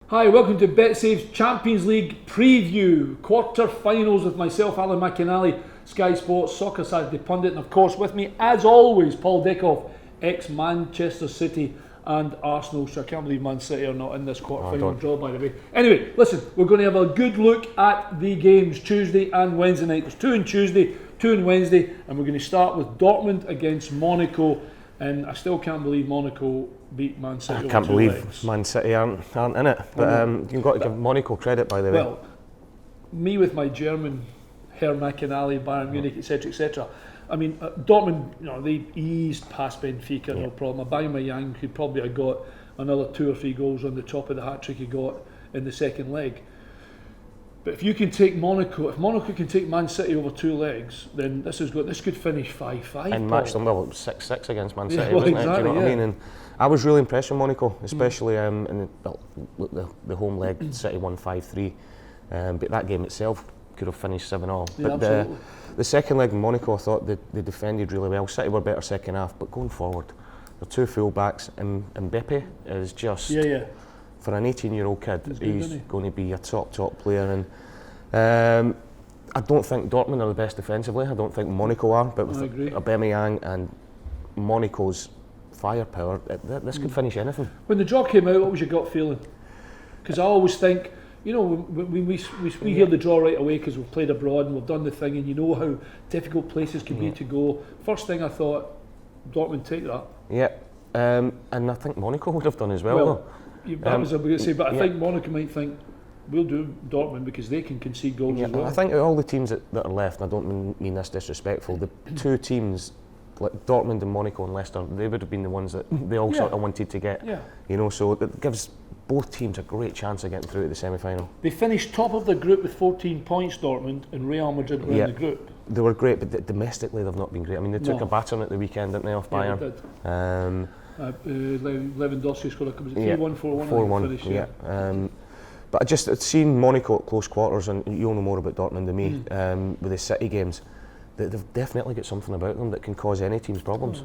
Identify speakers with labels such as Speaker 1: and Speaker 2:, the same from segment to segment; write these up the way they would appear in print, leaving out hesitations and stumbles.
Speaker 1: Hi, welcome to BetSafe's Champions League preview, quarter-finals with myself, Alan McInally, Sky Sports Soccer Saturday pundit, and of course with me, as always, Paul Dickov, ex-Manchester City and Arsenal. So I can't believe Man City are not in this quarter-final draw, by the way. Anyway, listen, we're going to have a good look at the games Tuesday and Wednesday night. There's two on Tuesday, two on Wednesday, and we're going to start with Dortmund against Monaco. And I still can't believe Monaco beat Man City.
Speaker 2: I can't believe Man City aren't in it. But you've got to give Monaco credit, by the way.
Speaker 1: Well, me with my German, Herr McInally, Bayern Munich, etc., etc. I mean, Dortmund, they eased past Benfica, no problem. Aubameyang could probably have got another 2 or 3 goals on the top of the hat-trick he got in the second leg. But if you can take Monaco, if Monaco can take Man City over 2 legs, then this could finish 5-5.
Speaker 2: And match them well 6-6 against Man City,
Speaker 1: well,
Speaker 2: wasn't
Speaker 1: exactly,
Speaker 2: it? Do you know what I mean? And I was really impressed with Monaco, especially in the home leg. City won 5-3, but that game itself could have finished 7-7. But the second leg in Monaco, I thought they defended really well. City were better second half, but going forward, the 2 full-backs, and Mbappe is just... For an 18-year-old kid, he's going to be a top player, and I don't think Dortmund are the best defensively. I don't think Monaco are, but with Aubameyang and Monaco's firepower, this could finish anything.
Speaker 1: When the draw came out, what was your gut feeling? Because I always think, when we hear the draw right away because we've played abroad and we've done the thing, and you know how difficult places can be to go. First thing I thought, Dortmund take that.
Speaker 2: Yeah, and I think Monaco would have done as well though.
Speaker 1: That was what I was going to say, but I think Monaco might think we'll do Dortmund because they can concede goals as well.
Speaker 2: I think all the teams that are left, and I don't mean this disrespectful, the 2 teams like Dortmund and Monaco and Leicester, they would have been the ones that they all sort of wanted to get. So it gives both teams a great chance of getting through to the semi-final.
Speaker 1: They finished top of the group with 14 points, Dortmund, and Real Madrid were in the group.
Speaker 2: They were great, but domestically they've not been great. I mean, they took a battering at the weekend, didn't they, off Bayern?
Speaker 1: They did. Lewandowski scored a 3-1, 4-1.
Speaker 2: 4-1, but I just seen Monaco at close quarters, and you'll know more about Dortmund than me, with the City games. They've definitely got something about them that can cause any team's problems.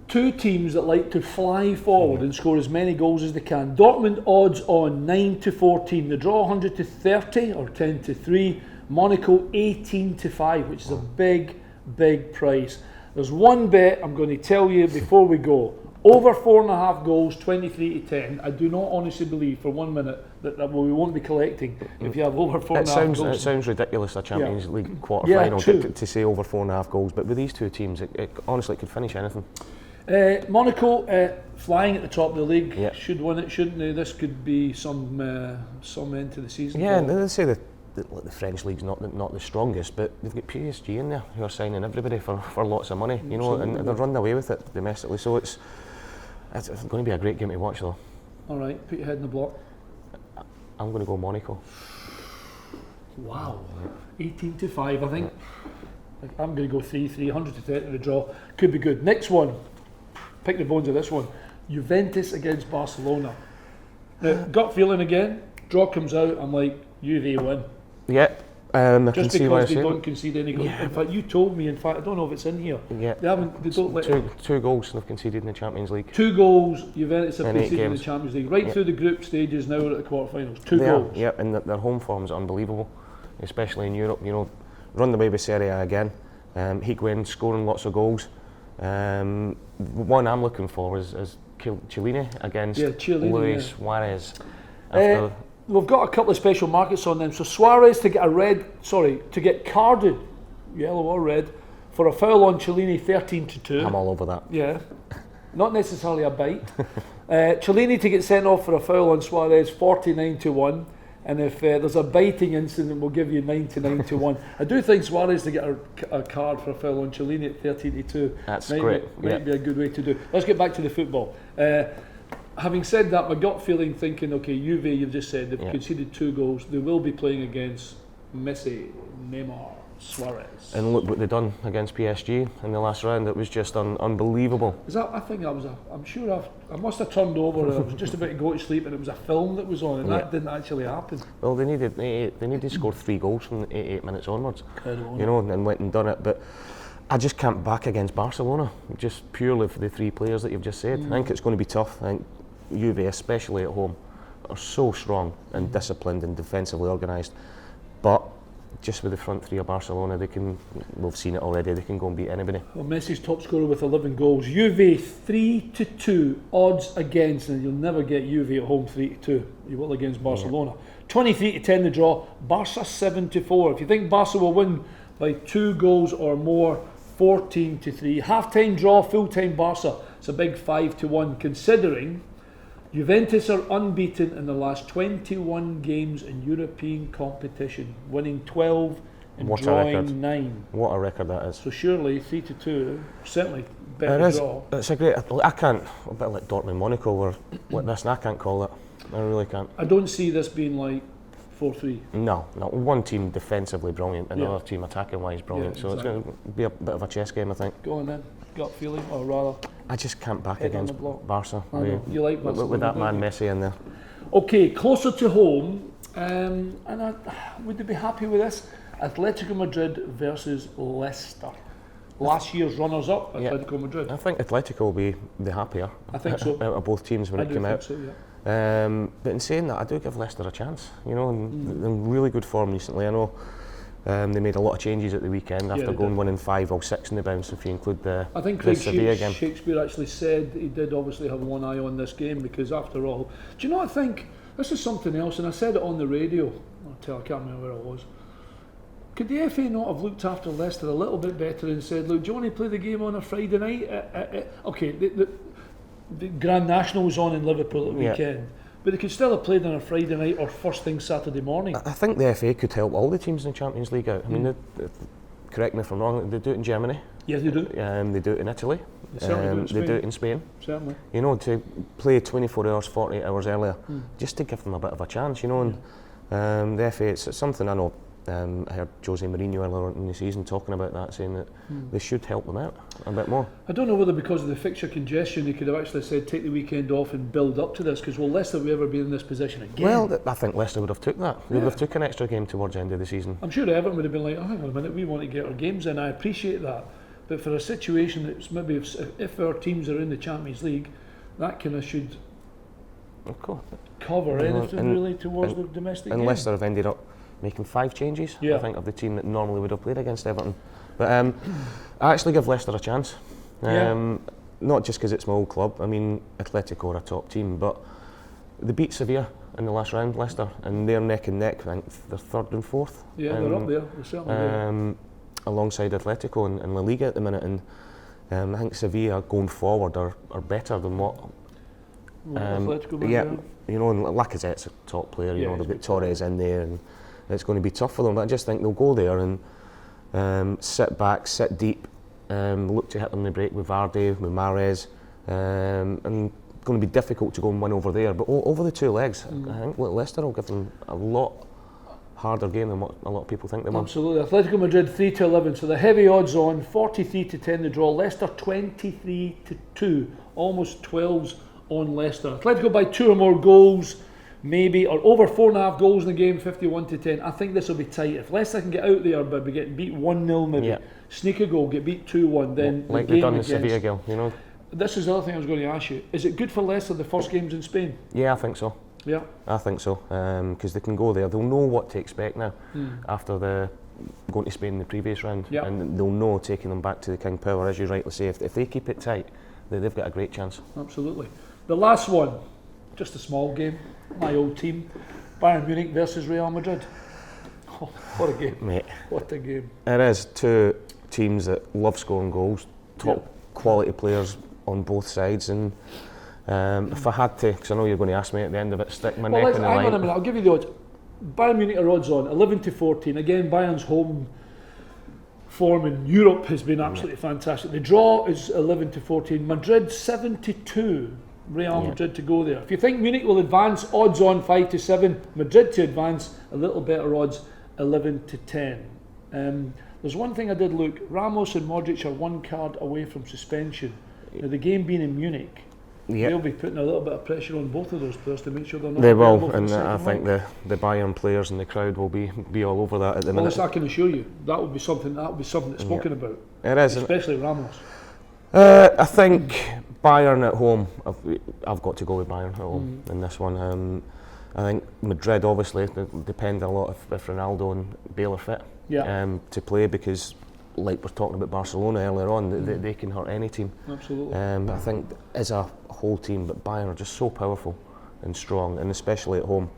Speaker 1: 2 teams that like to fly forward and score as many goals as they can. Dortmund odds on 9-14. The draw 100-30 or 10-3. Monaco 18-5, which is a big price. There's one bet I'm going to tell you before we go. Over 4.5 goals, 23-10. I do not honestly believe for 1 minute that we won't be collecting if you have over 4.5 goals.
Speaker 2: It sounds ridiculous, a Champions League quarter-final to say over 4.5 goals, but with these 2 teams, it honestly could finish anything.
Speaker 1: Monaco flying at the top of the league, should win it, shouldn't they? This could be some end to the season.
Speaker 2: Yeah, and they say that the French league's not the strongest, but they've got PSG in there who are signing everybody for lots of money, and they're running away with it domestically. So it's going to be a great game to watch, though. All right,
Speaker 1: put your head in the block.
Speaker 2: I'm going to go Monaco.
Speaker 1: Wow, 18-5, I think. I'm going to go 3-3, 100-30 in the draw. Could be good. Next one, pick the bones of this one. Juventus against Barcelona. Now, gut feeling again. Draw comes out. I'm like, Juve win.
Speaker 2: Yeah. I
Speaker 1: just because they don't concede any goals. In fact, you told me. I don't know if it's in here.
Speaker 2: Yeah.
Speaker 1: They don't let
Speaker 2: two goals they've conceded in the Champions League.
Speaker 1: 2 goals. Juventus have conceded in the Champions League. Right through the group stages. Now we're at the quarterfinals. 2 goals.
Speaker 2: Yeah, and their home form is unbelievable, especially in Europe. Run away with Serie A again. Higuain scoring lots of goals. One I'm looking for is Chiellini against Luis Suarez.
Speaker 1: We've got a couple of special markets on them. So Suarez to get carded, yellow or red, for a foul on Chiellini, 13-2.
Speaker 2: I'm all over that.
Speaker 1: Yeah, not necessarily a bite. Chiellini to get sent off for a foul on Suarez, 49-1. And if there's a biting incident, we'll give you 99-1. I do think Suarez to get a card for a foul on Chiellini at 13-2.
Speaker 2: That's great.
Speaker 1: Might be a good way to do. Let's get back to the football. Having said that, my gut feeling thinking, okay, Juve, you've just said they've conceded 2 goals. They will be playing against Messi, Neymar, Suarez.
Speaker 2: And look what they've done against PSG in the last round. It was just unbelievable.
Speaker 1: I think that was I'm sure I must have turned over. I was just about to go to sleep, and it was a film that was on, and that didn't actually happen.
Speaker 2: Well, they needed to score 3 goals from 88 minutes onwards.
Speaker 1: Incredible.
Speaker 2: And went and done it. But I just can't back against Barcelona, just purely for the 3 players that you've just said. I think it's going to be tough. I think Juve, especially at home, are so strong and disciplined and defensively organised, but just with the front three of Barcelona, we've seen it already, they can go and beat anybody.
Speaker 1: Well, Messi's top scorer with 11 goals. Juve 3-2 odds against, and you'll never get Juve at home 3-2. You will against Barcelona. 23-10 the draw. Barca 7-4. If you think Barca will win by 2 goals or more, 14-3. Half-time draw, full-time Barca. It's a big 5-1, considering Juventus are unbeaten in the last 21 games in European competition, winning 12 and drawing 9.
Speaker 2: What a record that is.
Speaker 1: So surely 3-2, certainly better draw.
Speaker 2: It's a great. I can't. A bit like Dortmund, Monaco, or like this, and I can't call it. I really can't.
Speaker 1: I don't see this being like 4-3.
Speaker 2: No. One team defensively brilliant, another team attacking wise brilliant.
Speaker 1: Yeah,
Speaker 2: so it's going to be a bit of a chess game, I think.
Speaker 1: Go on then. Gut feeling, or rather.
Speaker 2: I just can't back against Barca.
Speaker 1: You like Barca
Speaker 2: with that man Messi in there.
Speaker 1: Okay, closer to home, and would they be happy with this? Atletico Madrid versus Leicester. Last year's runners-up, Atletico Madrid.
Speaker 2: I think Atletico will be the happier.
Speaker 1: I think so.
Speaker 2: Out of both teams when it came out.
Speaker 1: So, yeah.
Speaker 2: But in saying that, I do give Leicester a chance. You know, in really good form recently. I know they made a lot of changes at the weekend after winning 5 or 6 in the bounce, if you include the
Speaker 1: I think
Speaker 2: the Sevilla game.
Speaker 1: Shakespeare actually said he did obviously have one eye on this game, because after all, do you know, I think this is something else, and I said it on the radio. I can't remember where it was. Could the FA not have looked after Leicester a little bit better and said, look, do you want to play the game on a Friday night? Okay, the Grand National was on in Liverpool at the weekend, but they could still have played on a Friday night or first thing Saturday morning.
Speaker 2: I think the FA could help all the teams in the Champions League out. I mean, correct me if I'm wrong, they do it in Germany.
Speaker 1: Yes, they do.
Speaker 2: They do it in Italy.
Speaker 1: They certainly do it in Spain.
Speaker 2: They do it in Spain.
Speaker 1: Certainly.
Speaker 2: You know, to play 24 hours, 48 hours earlier, just to give them a bit of a chance, you know. And the FA, it's something I know. I heard Jose Mourinho earlier in the season talking about that, saying that they should help them out a bit more.
Speaker 1: I don't know whether because of the fixture congestion they could have actually said take the weekend off and build up to this, because will Leicester ever be in this position again?
Speaker 2: Well, I think Leicester would have took that. They would have took an extra game towards the end of the season.
Speaker 1: I'm sure Everton would have been like, oh, hang on a minute, we want to get our games in. I appreciate that. But for a situation that's maybe if our teams are in the Champions League, that kind of should cover anything really towards the domestic game.
Speaker 2: And Leicester have ended up making 5 changes, I think, of the team that normally would have played against Everton. But I actually give Leicester a chance. Not just because it's my old club. I mean, Atletico are a top team, but they beat Sevilla in the last round, Leicester, and they're neck and neck. I think they're 3rd and 4th.
Speaker 1: Yeah, they're up there. They're certainly there.
Speaker 2: Alongside Atletico in La Liga at the minute, and I think Sevilla going forward are better than what
Speaker 1: Atletico.
Speaker 2: You know, and Lacazette's a top player. You know, they've got Torres in there, and it's going to be tough for them. But I just think they'll go there and sit back, sit deep, look to hit them in the break with Vardy, with Mahrez, and going to be difficult to go and win over there. But over the 2 legs, I think Leicester will give them a lot harder game than what a lot of people think they will.
Speaker 1: Absolutely. Atletico Madrid 3-11, so the heavy odds on 43-10 the draw. Leicester 23-2, almost 12s on Leicester. Atletico by 2 or more goals, maybe, or over 4.5 goals in the game, 51-10. I think this will be tight. If Leicester can get out there by getting beat 1-0 maybe, sneak a goal, get beat 2-1, then
Speaker 2: like
Speaker 1: the
Speaker 2: they've
Speaker 1: game
Speaker 2: done in Sevilla, Gil, you know.
Speaker 1: This is the other thing I was going to ask you. Is it good for Leicester the first games in Spain?
Speaker 2: Yeah, I think so.
Speaker 1: Yeah,
Speaker 2: I think so, because they can go there. They'll know what to expect now after going to Spain in the previous round, and they'll know taking them back to the King Power, as you rightly say. If they keep it tight, they've got a great chance.
Speaker 1: Absolutely. The last one, just a small game. My old team, Bayern Munich versus Real Madrid. Oh, what a game,
Speaker 2: mate!
Speaker 1: What a game!
Speaker 2: It is 2 teams that love scoring goals, top quality players on both sides, and. If I had to, because I know you're going to ask me at the end of it, stick my neck in the line.
Speaker 1: Hang on a minute, I'll give you the odds. Bayern Munich are odds on 11-14. Again, Bayern's home form in Europe has been absolutely fantastic. The draw is 11-14. Madrid 7-2. Real Madrid to go there. If you think Munich will advance, odds on 5-7. Madrid to advance, a little better odds, 11-10. There's one thing I did look. Ramos and Modric are 1 card away from suspension. Now, the game being in Munich, they'll be putting a little bit of pressure on both of those players to make sure they're not.
Speaker 2: They will, and I think the Bayern players and the crowd will be all over that at the minute.
Speaker 1: I can assure you that will be something that's spoken about.
Speaker 2: It is,
Speaker 1: especially Ramos.
Speaker 2: I think Bayern at home. I've got to go with Bayern at home in this one. I think Madrid obviously depend a lot if Ronaldo and Bale are fit to play, because like we're talking about Barcelona earlier on, they can hurt any team.
Speaker 1: Absolutely.
Speaker 2: I think as a whole team, but Bayern are just so powerful and strong, and especially at home.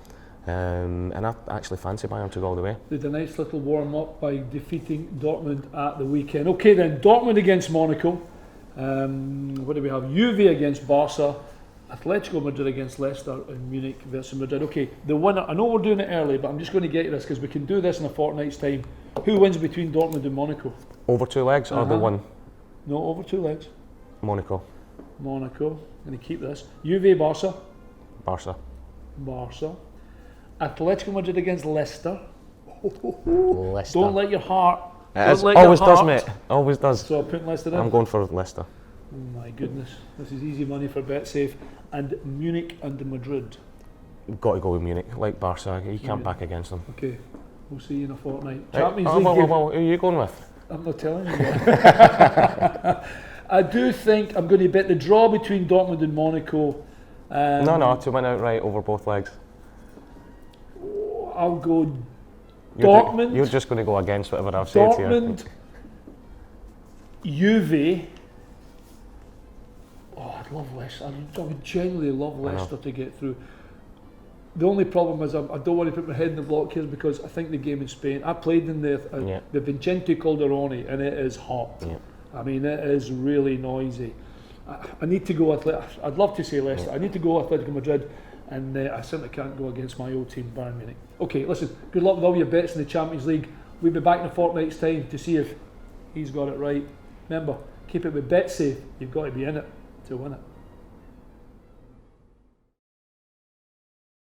Speaker 2: And I actually fancy Bayern to go all the way.
Speaker 1: They did a nice little warm up by defeating Dortmund at the weekend. Okay then, Dortmund against Monaco. What do we have? Juve against Barca. Atletico Madrid against Leicester, and Munich versus Madrid. Okay, the winner, I know we're doing it early, but I'm just going to get to this because we can do this in a fortnight's time. Who wins between Dortmund and Monaco?
Speaker 2: Over 2 legs or the one?
Speaker 1: No, over 2 legs.
Speaker 2: Monaco.
Speaker 1: Monaco. Going to keep this. Juve, Barca.
Speaker 2: Barca.
Speaker 1: Barca. Atletico Madrid against Leicester.
Speaker 2: Leicester.
Speaker 1: Don't let your heart.
Speaker 2: Always does, mate. Always does.
Speaker 1: So I'm putting Leicester in.
Speaker 2: I'm going for Leicester.
Speaker 1: Oh my goodness, this is easy money for BetSafe. And Munich and Madrid.
Speaker 2: You've got to go with Munich, like Barca. You can't back against them.
Speaker 1: Okay, we'll see you in a fortnight.
Speaker 2: Hey,
Speaker 1: Champions League.
Speaker 2: who are you going with?
Speaker 1: I'm not telling you yet. I do think I'm going to bet the draw between Dortmund and Monaco.
Speaker 2: No, to win outright over both legs.
Speaker 1: I'll go Dortmund.
Speaker 2: You're just going to go against whatever I've said here.
Speaker 1: Dortmund, Juve. Oh, I'd love Leicester. I would genuinely love Leicester to get through. The only problem is I don't want to put my head in the block here because I think the game in Spain. I played in the Vicente Calderoni and it is hot. Yeah. I mean, it is really noisy. I need to go I'd love to say Leicester. I need to go Atletico Madrid, and I simply can't go against my old team, Bayern Munich. Okay, listen. Good luck with all your bets in the Champions League. We'll be back in a fortnight's time to see if he's got it right. Remember, keep it with BetSafe. You've got to be in it to win it.